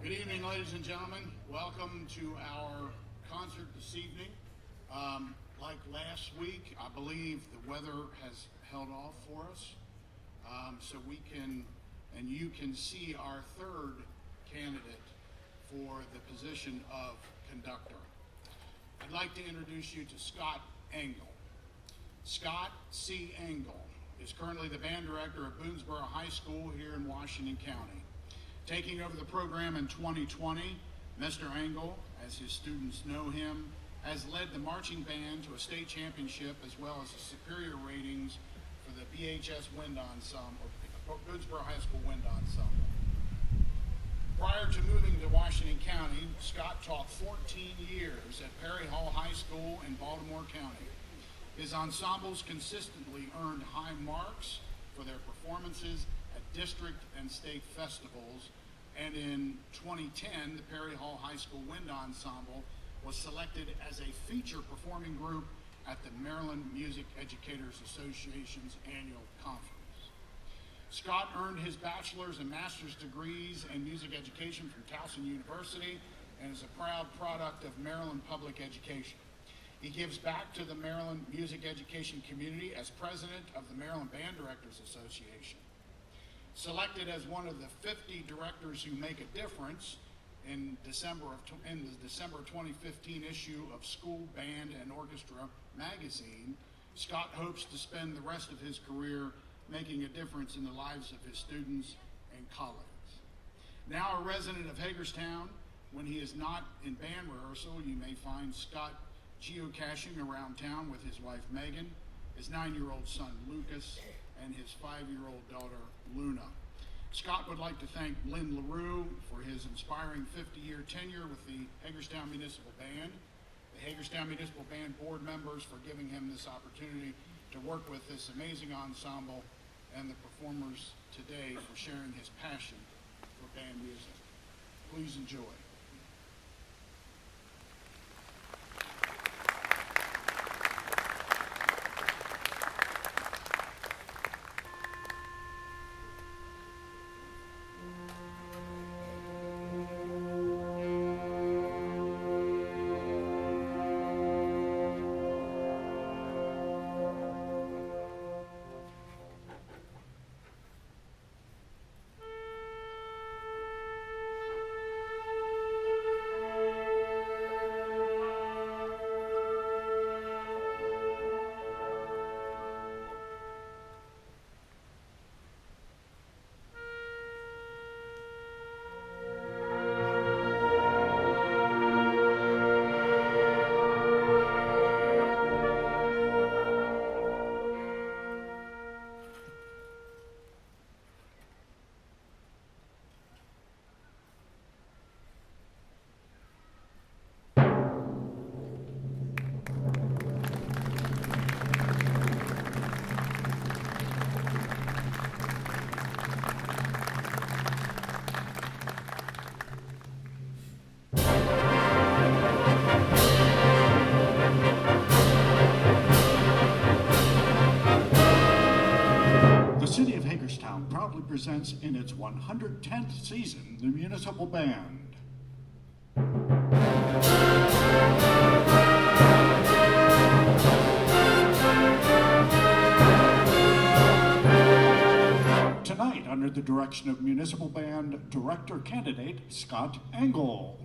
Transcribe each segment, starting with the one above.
Good evening, ladies and gentlemen. Welcome to our concert this evening. Like last week, I believe the weather has held off for us, so we can, and you can see our third candidate for the position of conductor. I'd like to introduce you to Scott Engel. Scott C. Engel is currently the band director of Boonesboro High School here in Washington County. Taking over the program in 2020, Mr. Engel, as his students know him, has led the marching band to a state championship as well as a superior ratings for the BHS Wind Ensemble, Boonesboro High School Wind Ensemble. Prior to moving to Washington County, Scott taught 14 years at Perry Hall High School in Baltimore County. His ensembles consistently earned high marks for their performances at district and state festivals, and in 2010, the Perry Hall High School Wind Ensemble was selected as a feature performing group at the Maryland Music Educators Association's annual conference. Scott earned his bachelor's and master's degrees in music education from Towson University and is a proud product of Maryland Public Education. He gives back to the Maryland music education community as president of the Maryland Band Directors Association. Selected as one of the 50 directors who make a difference in the December 2015 issue of School Band and Orchestra magazine, Scott hopes to spend the rest of his career making a difference in the lives of his students and colleagues. Now a resident of Hagerstown, when he is not in band rehearsal, you may find Scott geocaching around town with his wife Megan, his 9-year-old son Lucas, and his 5-year-old daughter Luna. Scott would like to thank Lynn LaRue for his inspiring 50-year tenure with the Hagerstown Municipal Band, the Hagerstown Municipal Band board members for giving him this opportunity to work with this amazing ensemble, and the performers today for sharing his passion for band music. Please enjoy. Proudly presents in its 110th season the Municipal Band. Tonight, under the direction of Municipal Band Director Candidate Scott Engel.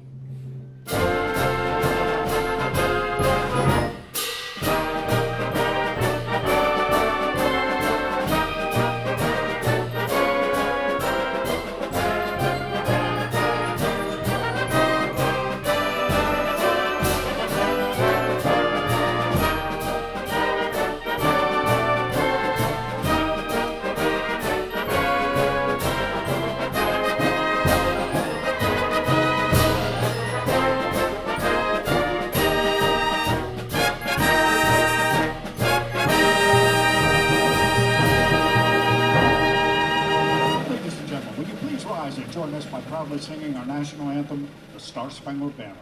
Join us by proudly singing our national anthem, the Star-Spangled Banner.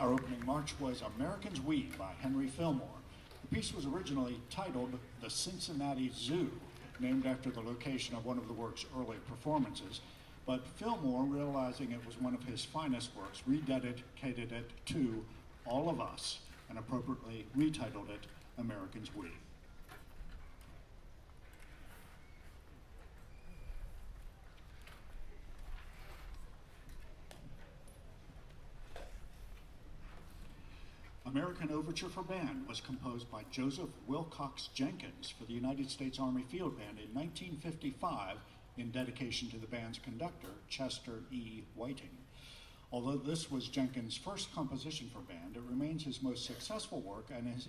Our opening march was Americans We by Henry Fillmore. The piece was originally titled The Cincinnati Zoo, named after the location of one of the work's early performances, but Fillmore, realizing it was one of his finest works, rededicated it to all of us and appropriately retitled it Americans We. American Overture for Band was composed by Joseph Wilcox Jenkins for the United States Army Field Band in 1955 in dedication to the band's conductor, Chester E. Whiting. Although this was Jenkins' first composition for band, it remains his most successful work, and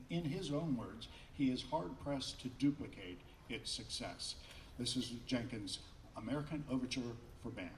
in his own words, he is hard-pressed to duplicate its success. This is Jenkins' American Overture for Band.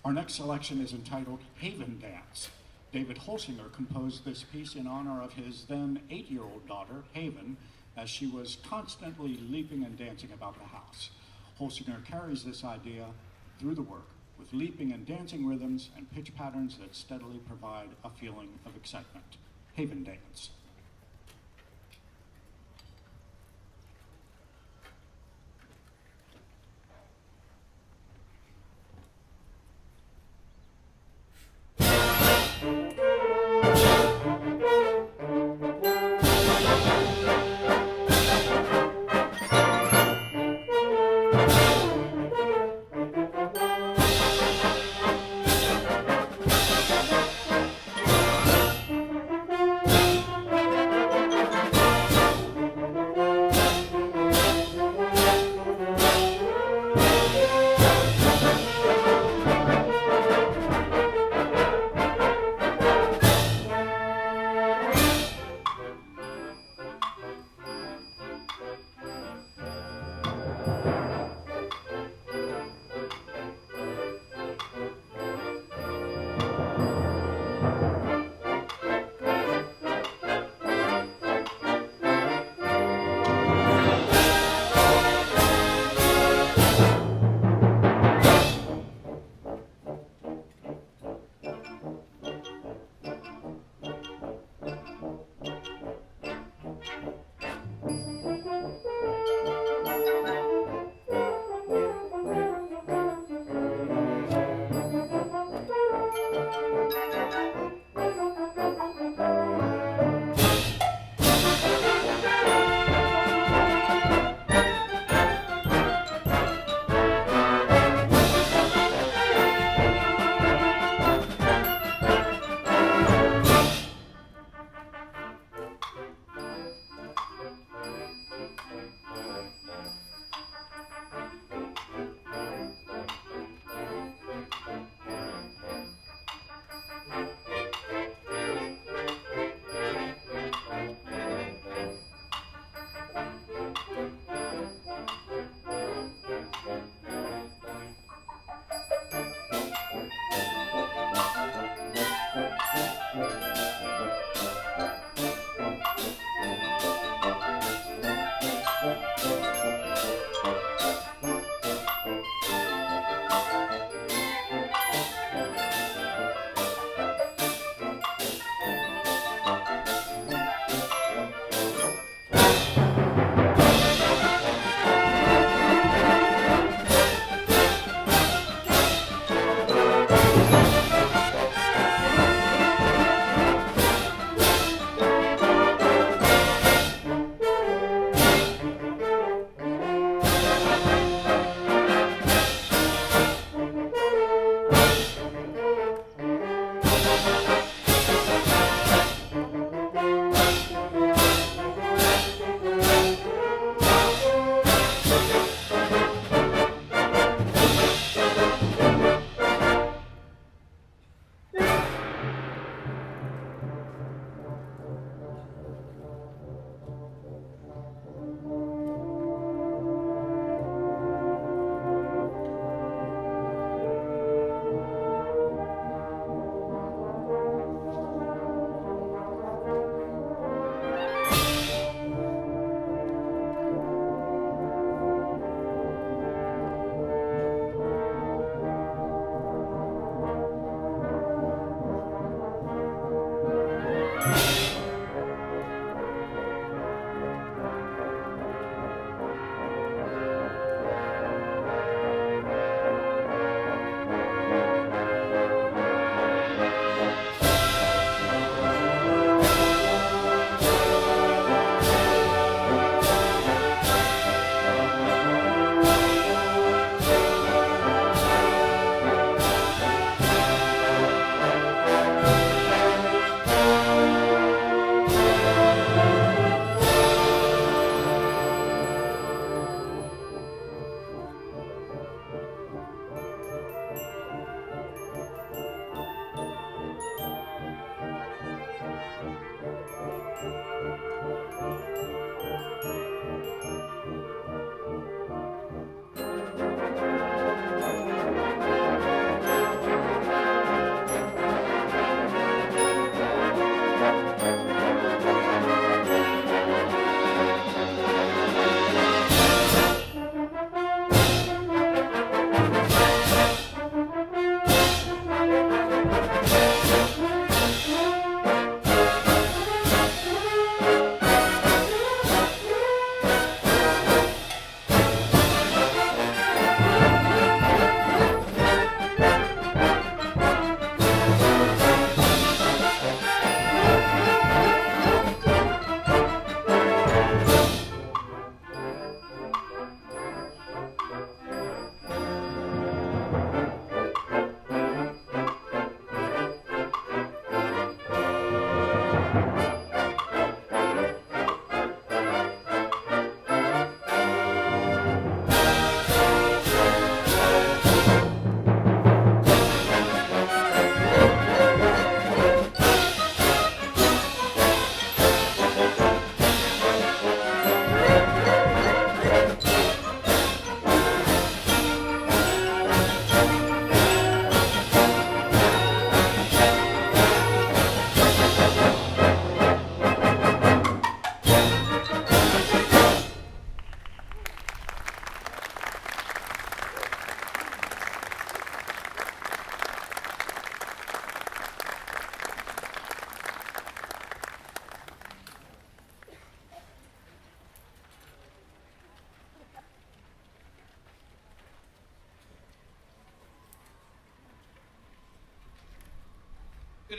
Our next selection is entitled Havendance. David Holsinger composed this piece in honor of his then 8-year-old daughter, Haven, as she was constantly leaping and dancing about the house. Holsinger carries this idea through the work with leaping and dancing rhythms and pitch patterns that steadily provide a feeling of excitement. Havendance.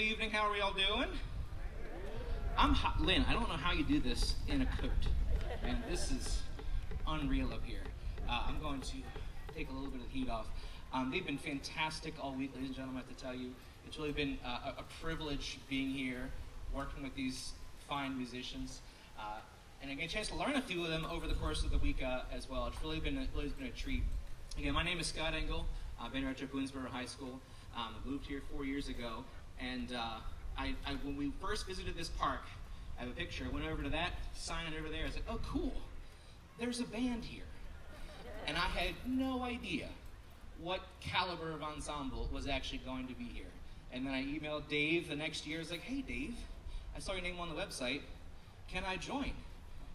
Good evening. How are we all doing? I'm hot. Lynn, I don't know how you do this in a coat. Man, this is unreal up here. I'm going to take a little bit of the heat off. They've been fantastic all week, ladies and gentlemen, I have to tell you. It's really been a privilege being here, working with these fine musicians. And I get a chance to learn a few of them over the course of the week as well. It's really been a treat. Again, my name is Scott Engel. I've been here at Boonesboro High School. I moved here 4 years ago. And when we first visited this park, I have a picture. I went over to that sign over there. I said, oh, cool. There's a band here. And I had no idea what caliber of ensemble was actually going to be here. And then I emailed Dave the next year. I was like, hey, Dave, I saw your name on the website. Can I join?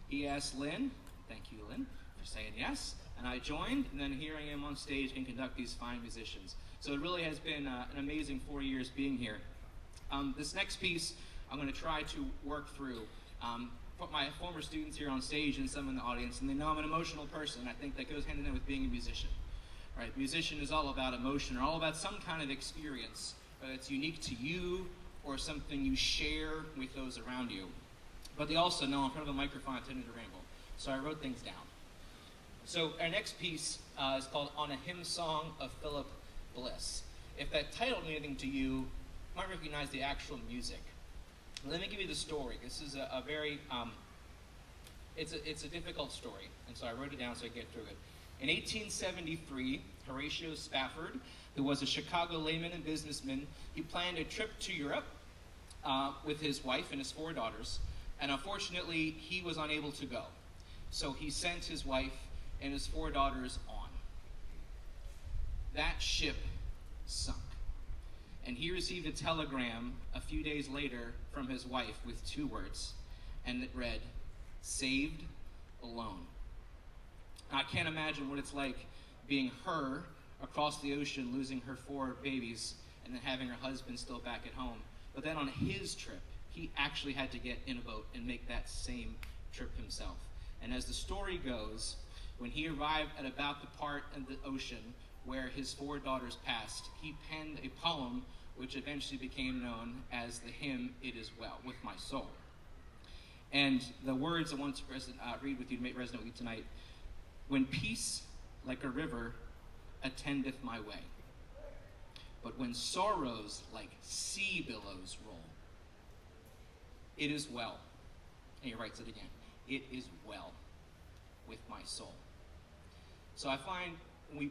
He asked Lynn. Thank you, Lynn, for saying yes. And I joined, and then here I am on stage and conduct these fine musicians. So it really has been an amazing 4 years being here. This next piece, I'm going to try to work through. Put my former students here on stage and some in the audience, and they know I'm an emotional person. I think that goes hand in hand with being a musician. Right? Musician is all about emotion, or all about some kind of experience, whether it's unique to you or something you share with those around you. But they also know in front of a microphone I tend to ramble, so I wrote things down. So our next piece is called On a Hymnsong of Philip Bliss. If that title means anything to you, you might recognize the actual music. Let me give you the story. This is a very, it's a difficult story, and so I wrote it down so I get through it. In 1873, Horatio Spafford, who was a Chicago layman and businessman, he planned a trip to Europe with his wife and his 4 daughters, and unfortunately, he was unable to go. So he sent his wife and his 4 daughters on. That ship sunk. And he received a telegram a few days later from his wife with 2 words, and it read, saved alone. Now, I can't imagine what it's like being her across the ocean, losing her 4 babies, and then having her husband still back at home. But then on his trip, he actually had to get in a boat and make that same trip himself. And as the story goes, when he arrived at about the part of the ocean where his 4 daughters passed, he penned a poem which eventually became known as the hymn, It Is Well With My Soul. And the words I want to read with you to make resonate with you tonight. When peace, like a river, attendeth my way, but when sorrows like sea billows roll, it is well. And he writes it again. It is well with my soul. So I find when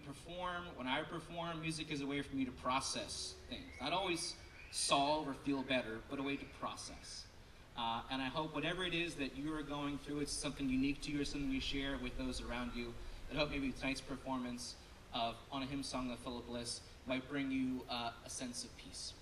I perform, music is a way for me to process things. Not always solve or feel better, but a way to process. And I hope whatever it is that you are going through, it's something unique to you or something you share with those around you. I hope maybe tonight's performance of On a Hymnsong of Philip Bliss might bring you a sense of peace.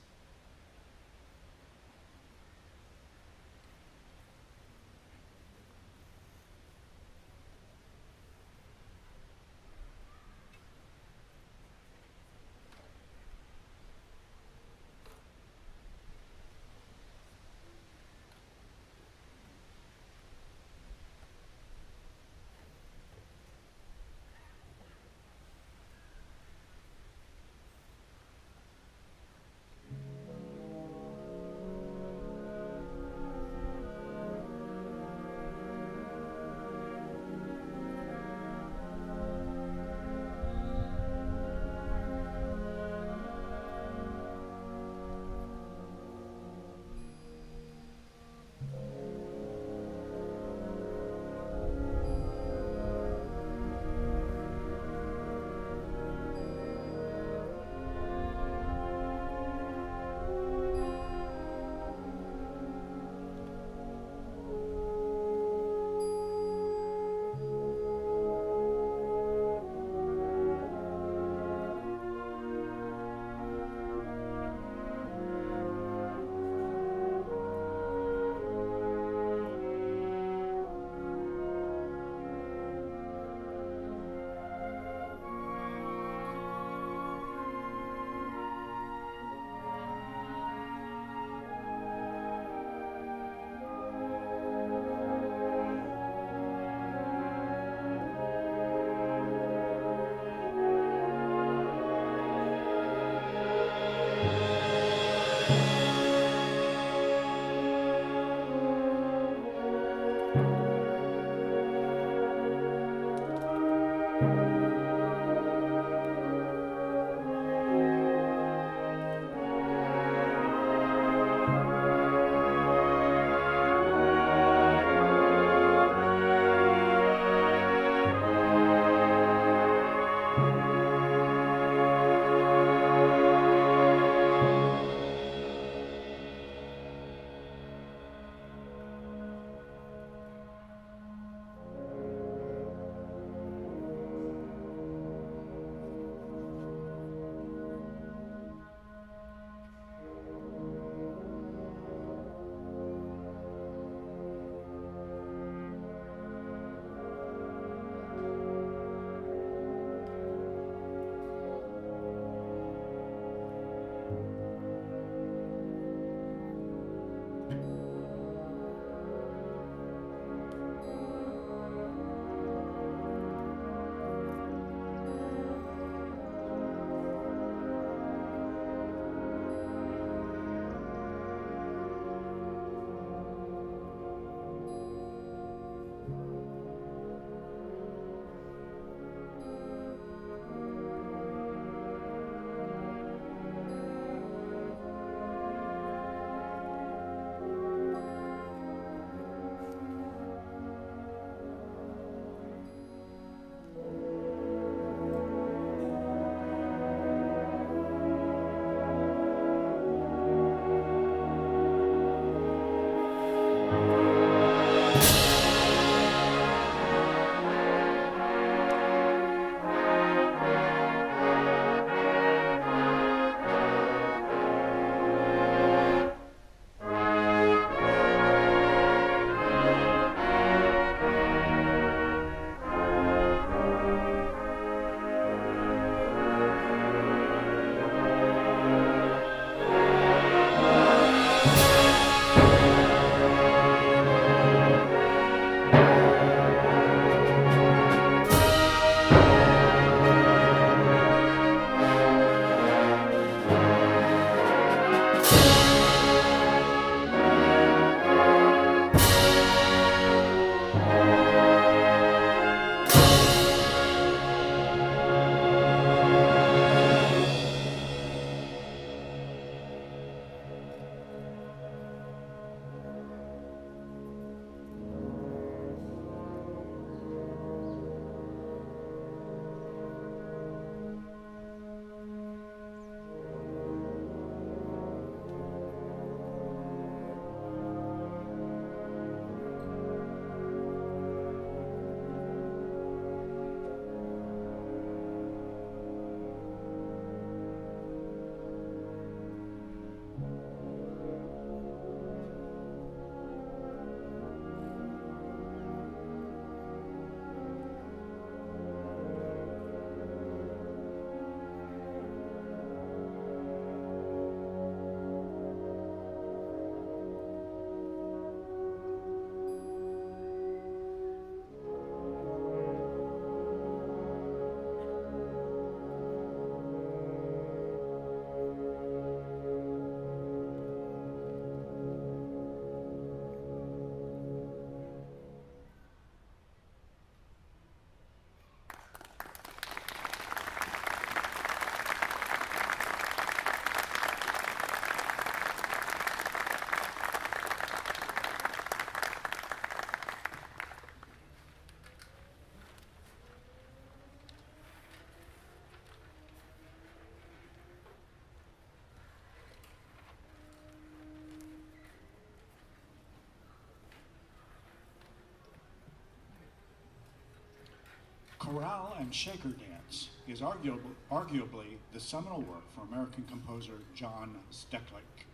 Chorale and Shaker Dance is arguably the seminal work for American composer John Stecklake.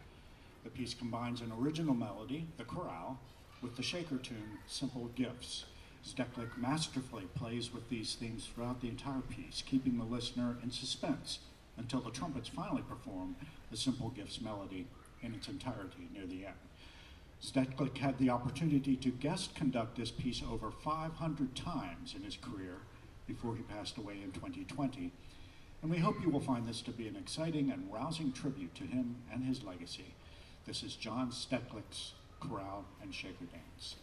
The piece combines an original melody, the chorale, with the shaker tune, Simple Gifts. Stecklake masterfully plays with these themes throughout the entire piece, keeping the listener in suspense until the trumpets finally perform the Simple Gifts melody in its entirety near the end. Stecklake had the opportunity to guest conduct this piece over 500 times in his career before he passed away in 2020, and we hope you will find this to be an exciting and rousing tribute to him and his legacy. This is John Stecklake's Chorale and Shaker Dance.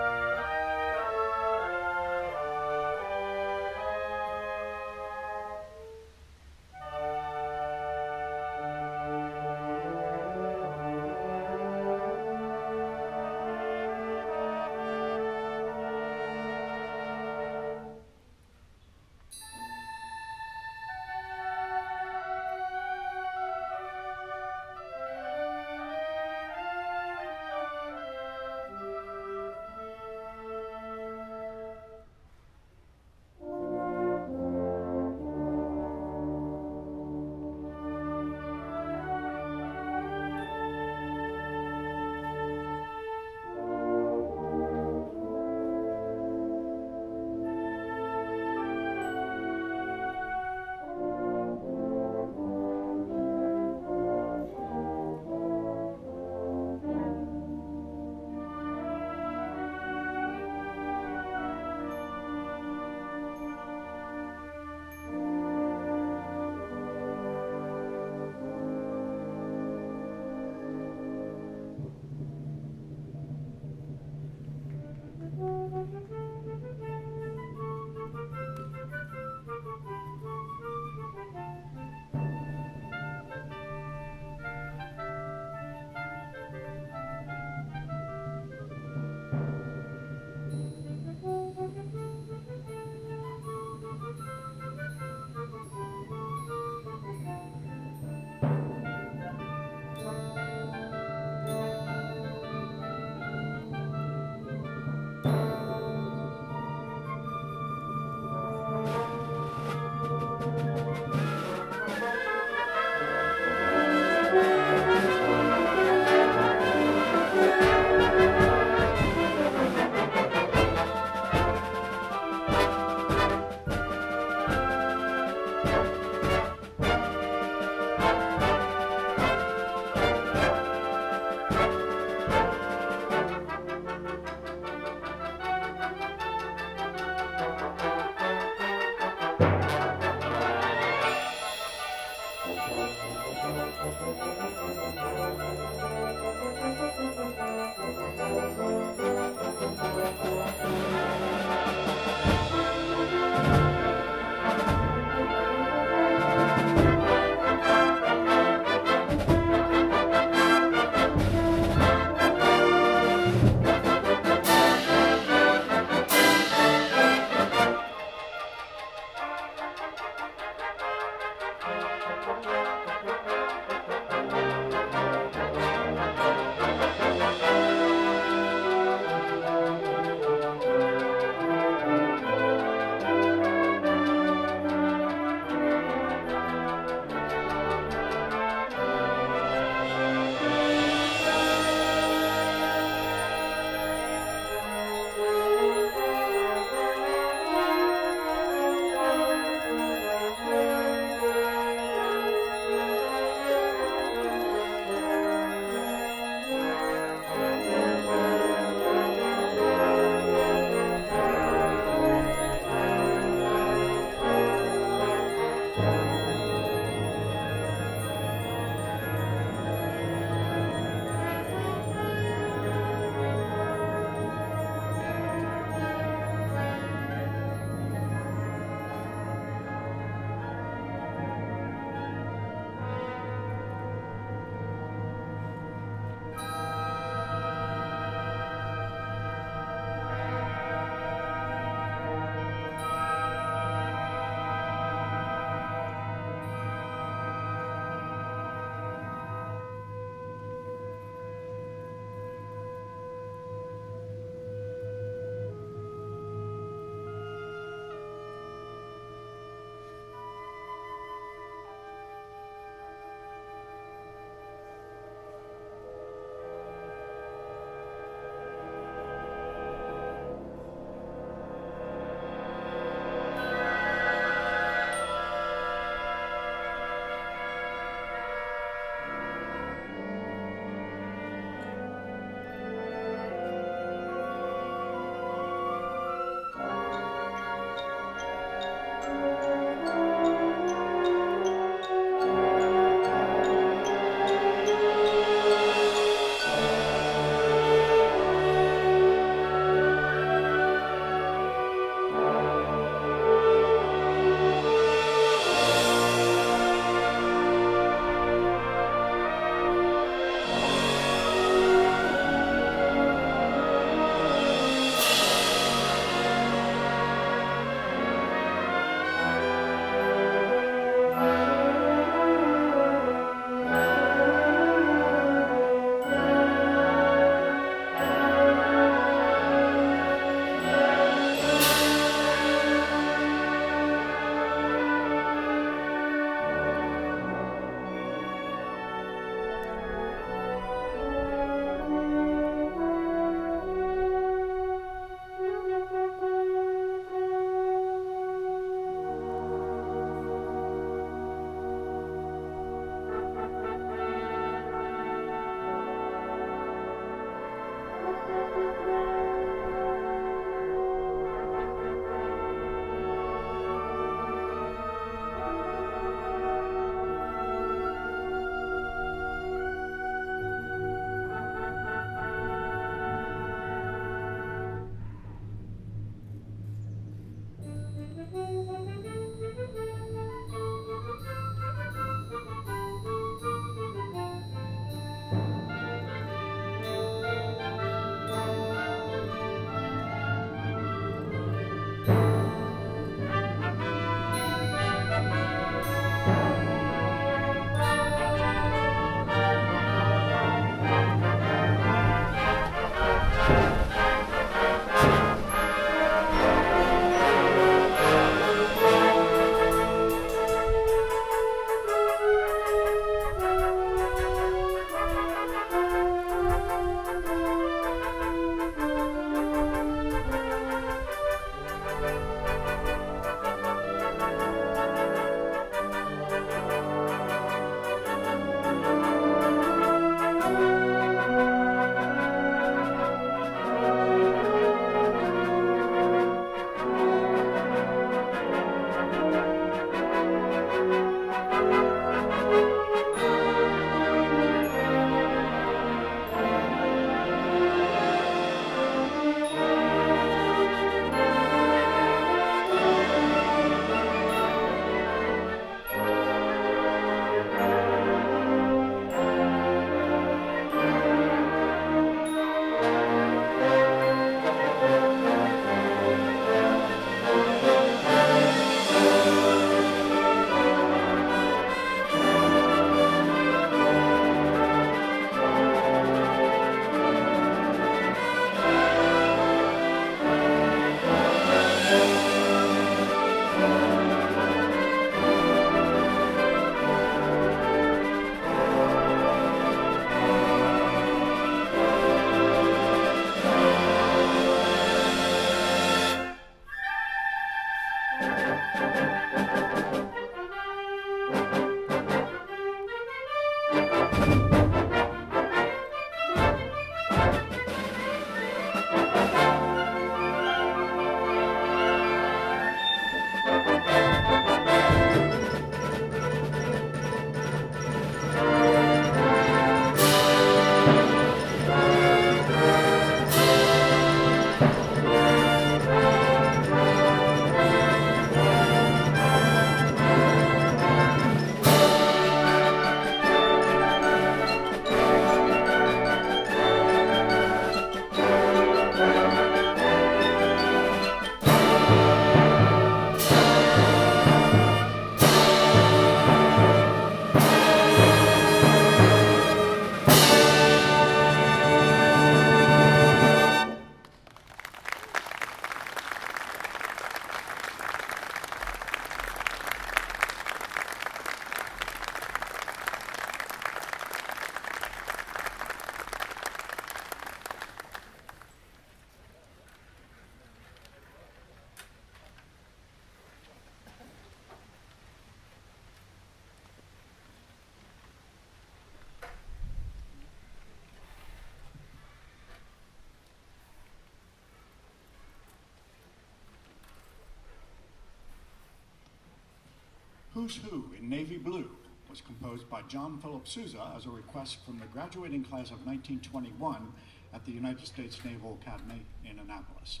Who's Who in Navy Blue was composed by John Philip Sousa as a request from the graduating class of 1921 at the United States Naval Academy in Annapolis.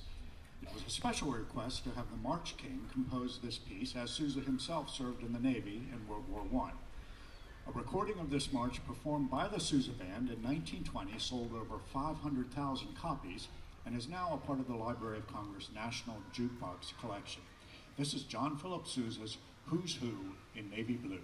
It was a special request to have the March King compose this piece, as Sousa himself served in the Navy in World War I. A recording of this march performed by the Sousa Band in 1920 sold over 500,000 copies and is now a part of the Library of Congress National Jukebox Collection. This is John Philip Sousa's Who's Who in Navy Blue.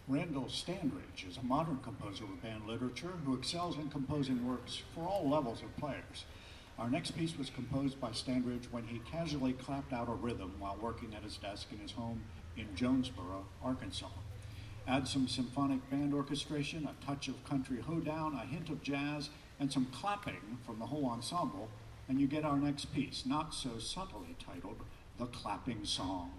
Randall Strandridge is a modern composer of band literature who excels in composing works for all levels of players. Our next piece was composed by Strandridge when he casually clapped out a rhythm while working at his desk in his home in Jonesboro, Arkansas. Add some symphonic band orchestration, a touch of country hoedown, a hint of jazz, and some clapping from the whole ensemble, and you get our next piece, not so subtly titled The Clapping Song.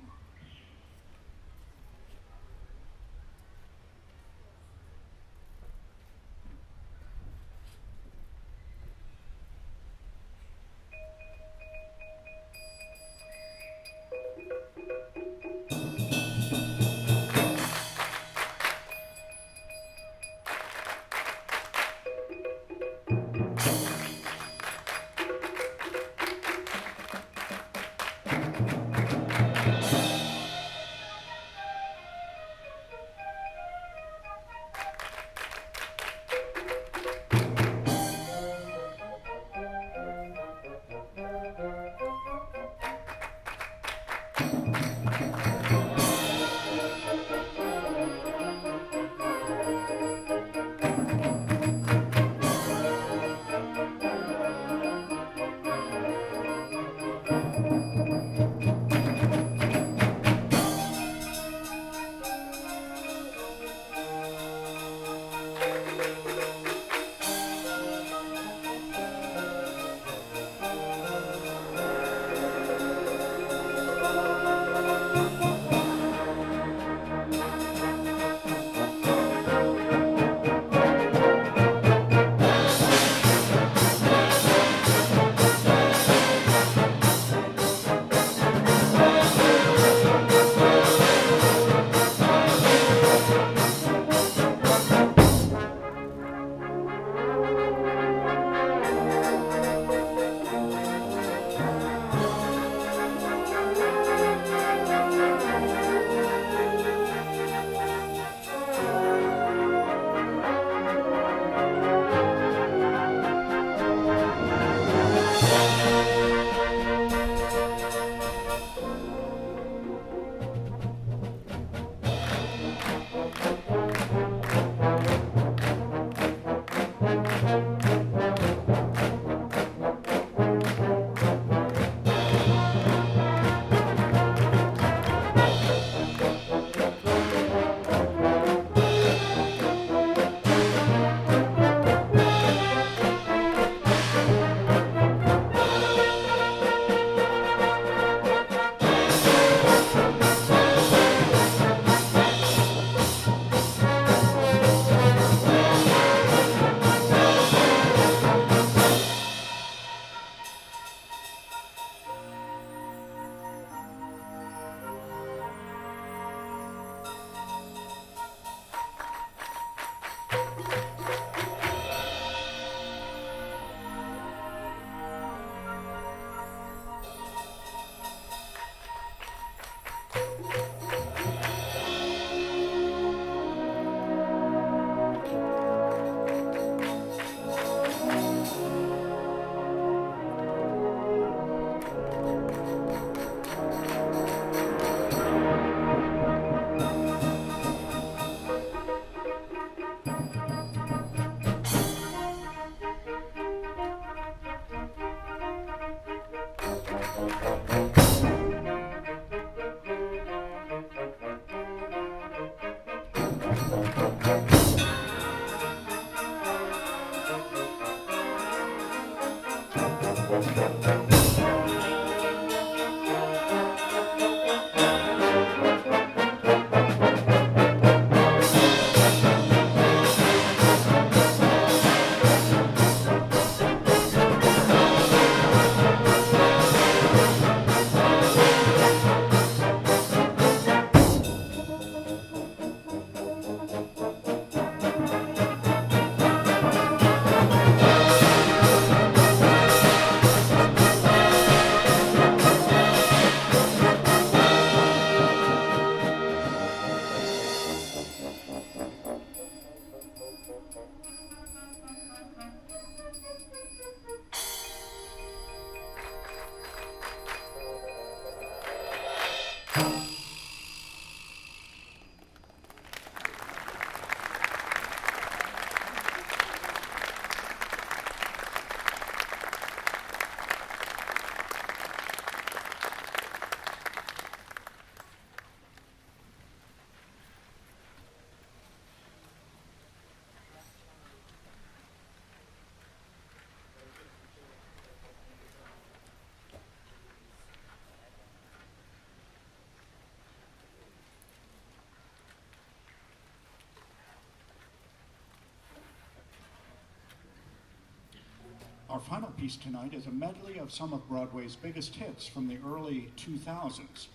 Our final piece tonight is a medley of some of Broadway's biggest hits from the early 2000s.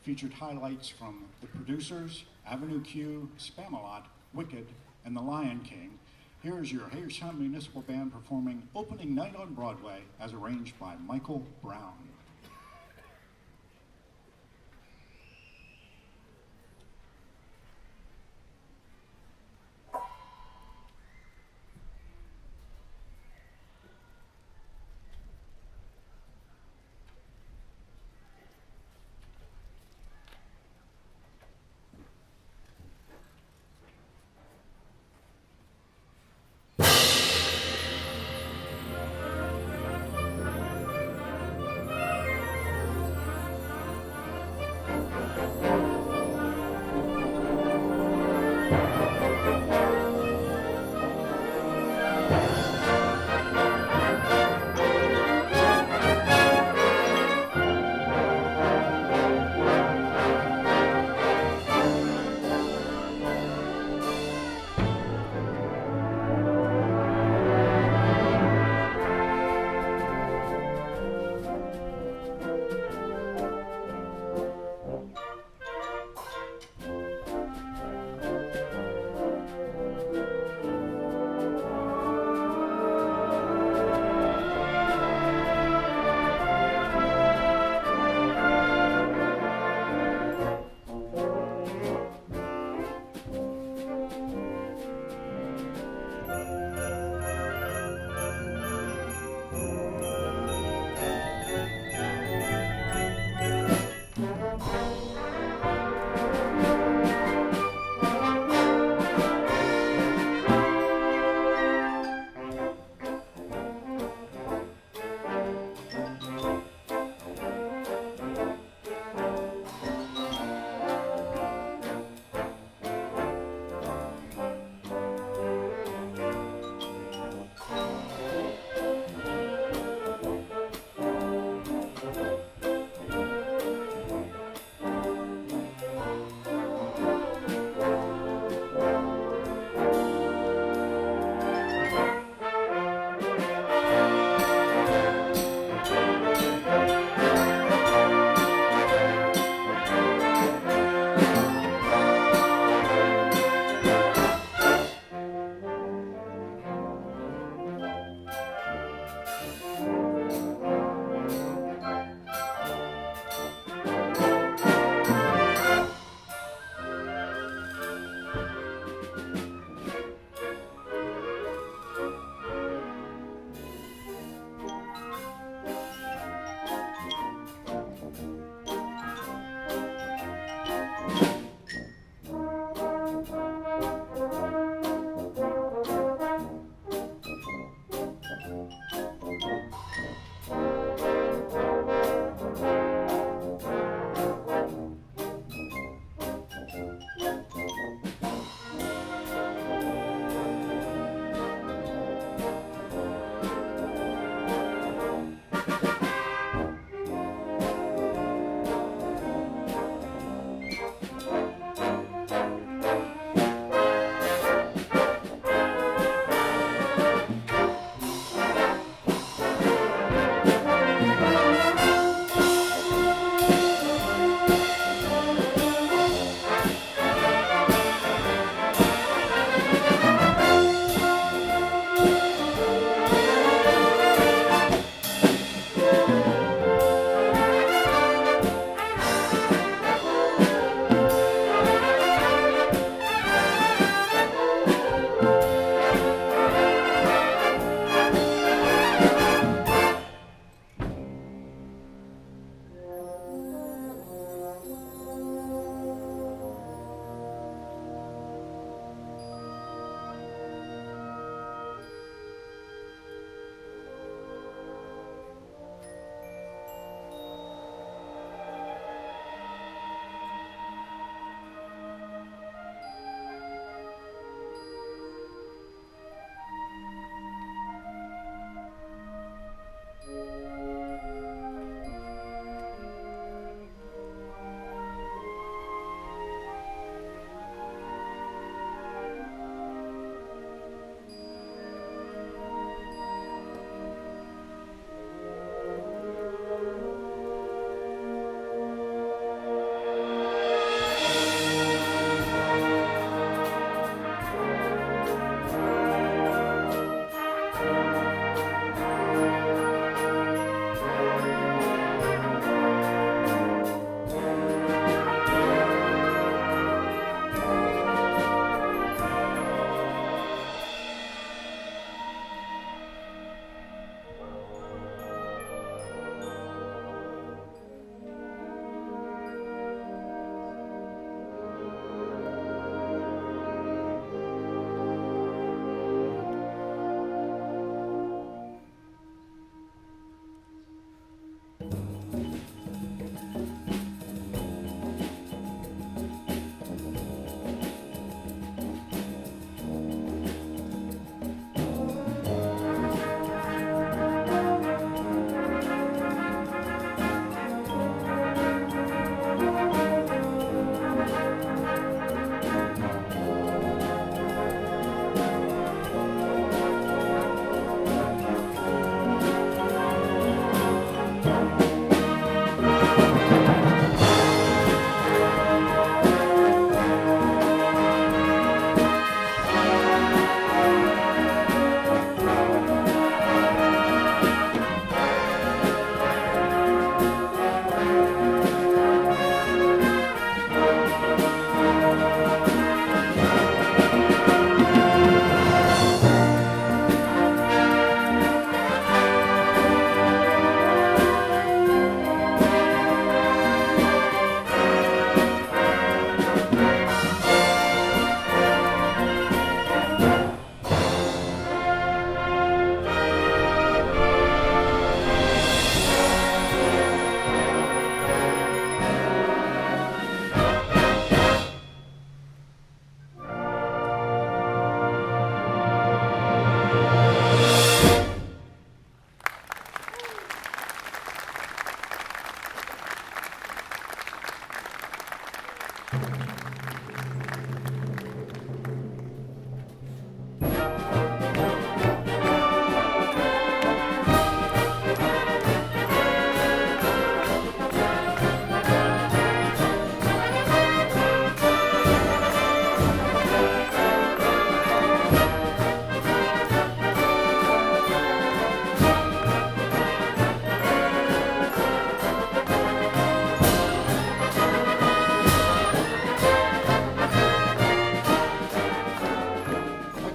Featured highlights from The Producers, Avenue Q, Spamalot, Wicked, and The Lion King. Here's your Hagerstown Municipal Band performing Opening Night on Broadway as arranged by Michael Brown.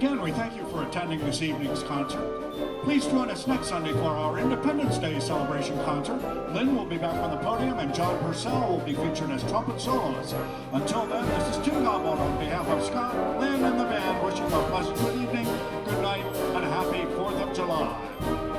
Again, we thank you for attending this evening's concert. Please join us next Sunday for our Independence Day celebration concert. Lynn will be back on the podium, and John Purcell will be featured as trumpet soloist. Until then, this is Tim Gobble on behalf of Scott, Lynn, and the band, wishing you a pleasant good evening, good night, and a happy 4th of July.